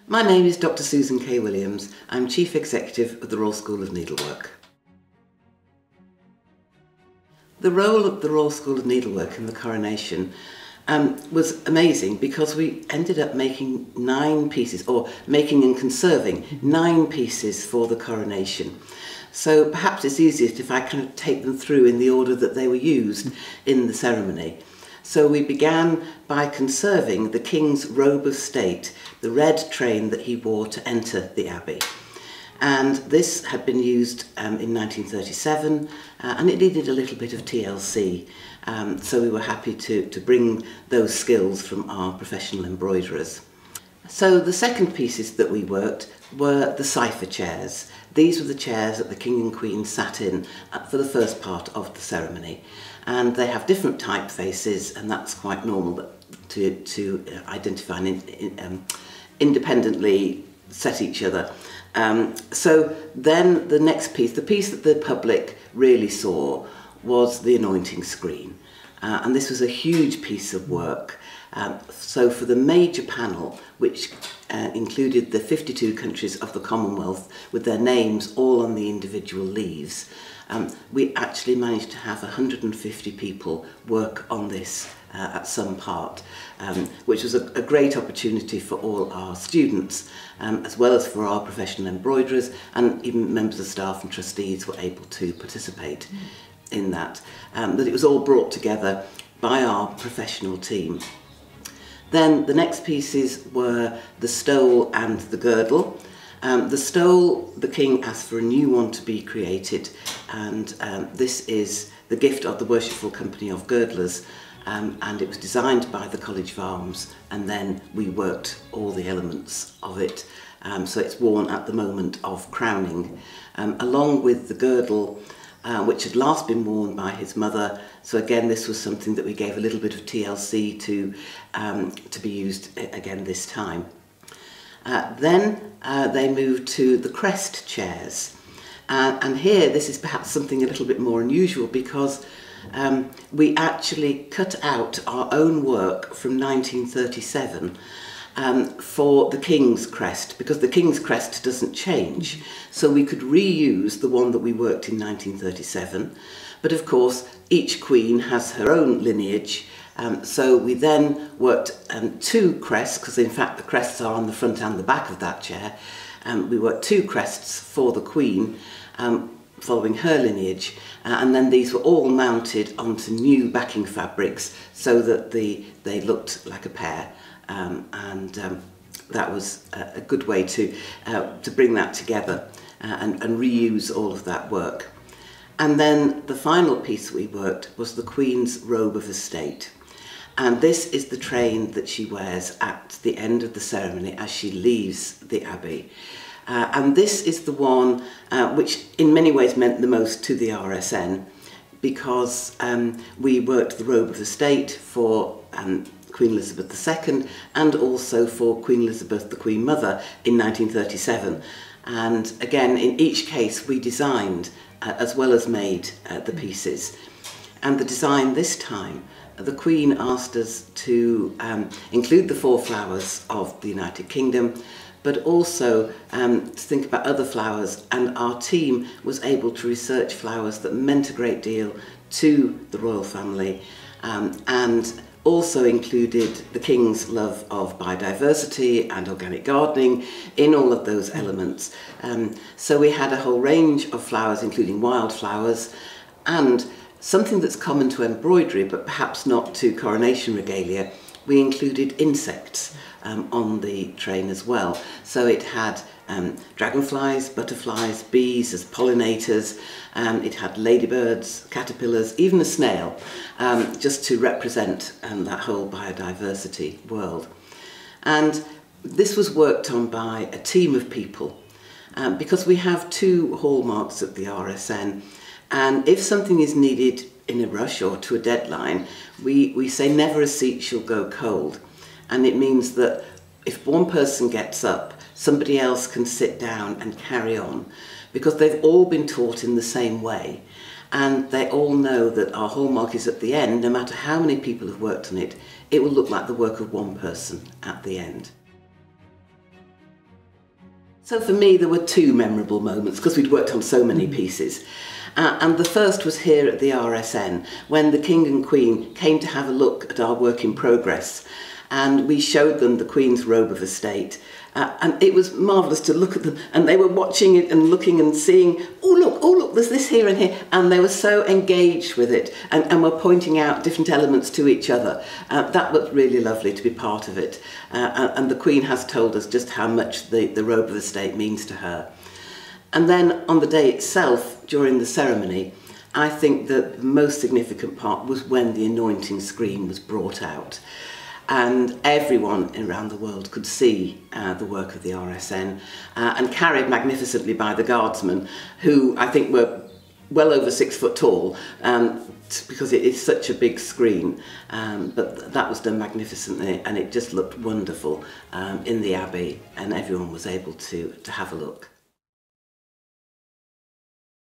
My name is Dr. Susan K. Williams. I'm Chief Executive of the Royal School of Needlework. The role of the Royal School of Needlework in the Coronation was amazing because we ended up making 9 pieces, or making and conserving 9 pieces for the Coronation. So perhaps it's easiest if I kind of take them through in the order that they were used in the ceremony. So we began by conserving the King's robe of state, the red train that he wore to enter the Abbey. And this had been used in 1937 and it needed a little bit of TLC. So we were happy to bring those skills from our professional embroiderers. So the second pieces that we worked were the cipher chairs. These were the chairs that the King and Queen sat in for the first part of the ceremony. And they have different typefaces, and that's quite normal to identify and independently set each other. So then the next piece, the piece that the public really saw, was the anointing screen. And this was a huge piece of work. So for the major panel, which included the 52 countries of the Commonwealth with their names all on the individual leaves, we actually managed to have 150 people work on this at some part, which was a great opportunity for all our students, as well as for our professional embroiderers, and even members of staff and trustees were able to participate in that. That it was all brought together by our professional team. Then the next pieces were the stole and the girdle. The stole, the King asked for a new one to be created, and this is the gift of the Worshipful Company of Girdlers, and it was designed by the College of Arms, and then we worked all the elements of it, so it's worn at the moment of crowning, along with the girdle, which had last been worn by his mother. So again, this was something that we gave a little bit of TLC to be used again this time. Then they moved to the crest chairs. And here, this is perhaps something a little bit more unusual because we actually cut out our own work from 1937 for the King's crest, because the King's crest doesn't change. So we could reuse the one that we worked in 1937. But of course, each Queen has her own lineage. So we then worked 2 crests, because in fact the crests are on the front and the back of that chair. We worked 2 crests for the Queen, following her lineage, and then these were all mounted onto new backing fabrics so that they looked like a pair, and that was a good way to bring that together and reuse all of that work. And then the final piece we worked was the Queen's robe of estate. And this is the train that she wears at the end of the ceremony as she leaves the Abbey. And this is the one which in many ways meant the most to the RSN, because we worked the robe of estate for Queen Elizabeth II and also for Queen Elizabeth, the Queen Mother, in 1937. And again, in each case we designed as well as made the pieces. And the design this time, the Queen asked us to include the 4 flowers of the United Kingdom, but also to think about other flowers, and our team was able to research flowers that meant a great deal to the royal family, and also included the King's love of biodiversity and organic gardening in all of those elements. So we had a whole range of flowers, including wildflowers, and something that's common to embroidery, but perhaps not to coronation regalia, we included insects on the train as well. So it had dragonflies, butterflies, bees as pollinators, it had ladybirds, caterpillars, even a snail, just to represent that whole biodiversity world. And this was worked on by a team of people, because we have 2 hallmarks at the RSN, and if something is needed in a rush or to a deadline, we say never a seat shall go cold. And it means that if one person gets up, somebody else can sit down and carry on, because they've all been taught in the same way. And they all know that our hallmark is at the end, no matter how many people have worked on it, it will look like the work of one person at the end. So for me there were two memorable moments because we'd worked on so many pieces. And the first was here at the RSN when the King and Queen came to have a look at our work in progress, and we showed them the Queen's robe of estate. And it was marvellous to look at them, and they were watching it and looking and seeing, oh look, there's this here and here, and they were so engaged with it and were pointing out different elements to each other. That was really lovely to be part of it, and the Queen has told us just how much the robe of estate means to her. And then on the day itself, during the ceremony, I think that the most significant part was when the anointing screen was brought out. And everyone around the world could see the work of the RSN, and carried magnificently by the guardsmen, who I think were well over 6 foot tall, because it is such a big screen. But that was done magnificently, and it just looked wonderful in the Abbey, and everyone was able to have a look.